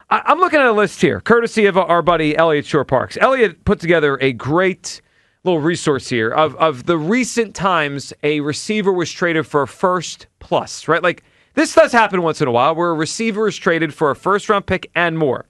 I'm looking at a list here, courtesy of our buddy Elliot Shore Parks. Elliot put together a great little resource here of the recent times a receiver was traded for a first plus, right? Like, this does happen once in a while where a receiver is traded for a first-round pick and more.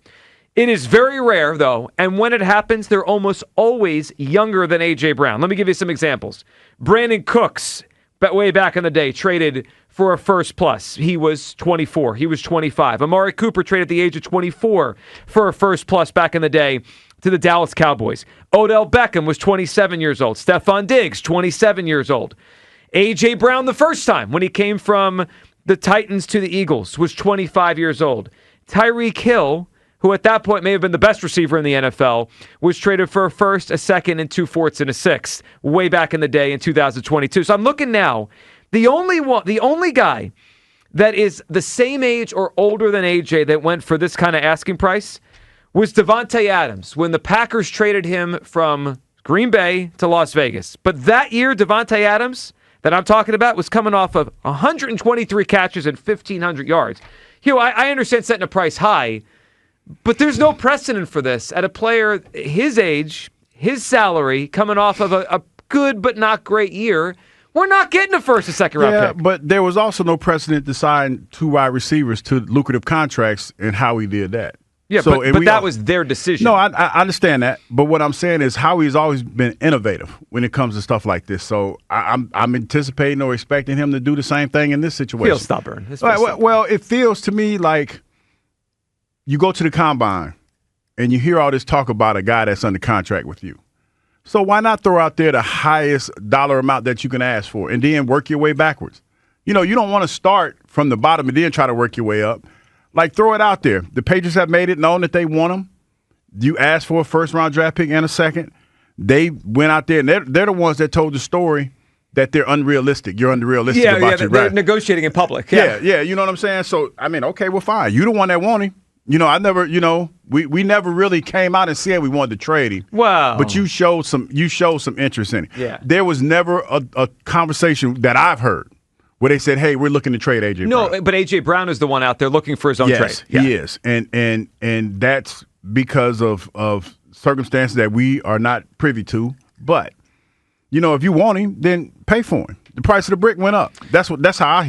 It is very rare, though, and when it happens, they're almost always younger than A.J. Brown. Let me give you some examples. Brandon Cooks, way back in the day, traded for a first plus. He was 24. He was 25. Amari Cooper traded at the age of 24 for a first plus back in the day to the Dallas Cowboys. Odell Beckham was 27 years old. Stephon Diggs, 27 years old. A.J. Brown the first time when he came from the Titans to the Eagles was 25 years old. Tyreek Hill, who at that point may have been the best receiver in the NFL, was traded for a first, a second, and 2 fourths and a sixth way back in the day in 2022. So I'm looking now. The only guy that is the same age or older than AJ that went for this kind of asking price was Davante Adams when the Packers traded him from Green Bay to Las Vegas. But that year, Davante Adams that I'm talking about was coming off of 123 catches and 1,500 yards. I understand setting a price high, but there's no precedent for this at a player his age, his salary, coming off of a good but not great year. We're not getting a first or second round pick. But there was also no precedent to sign 2 wide receivers to lucrative contracts and how he did that. Yeah, so, but that was their decision. No, I understand that. But what I'm saying is Howie's always been innovative when it comes to stuff like this. So I'm anticipating or expecting him to do the same thing in this situation. Feels stubborn. Well, it feels to me like you go to the combine and you hear all this talk about a guy that's under contract with you. So why not throw out there the highest dollar amount that you can ask for and then work your way backwards? You don't want to start from the bottom and then try to work your way up. Like, throw it out there. The Patriots have made it known that they want him. You asked for a first-round draft pick and a second. They went out there, and they're the ones that told the story that they're unrealistic. You're unrealistic about your they're negotiating in public. Yeah, you know what I'm saying? So, okay, well, fine. You the one that want him. We never really came out and said we wanted to trade him. Wow. But you showed some interest in it. Yeah. There was never a conversation that I've heard where they said, hey, we're looking to trade A.J. Brown. No, but A.J. Brown is the one out there looking for his own trade. Yes, he is. And that's because of circumstances that we are not privy to. But, if you want him, then pay for him. The price of the brick went up. That's how I hear it.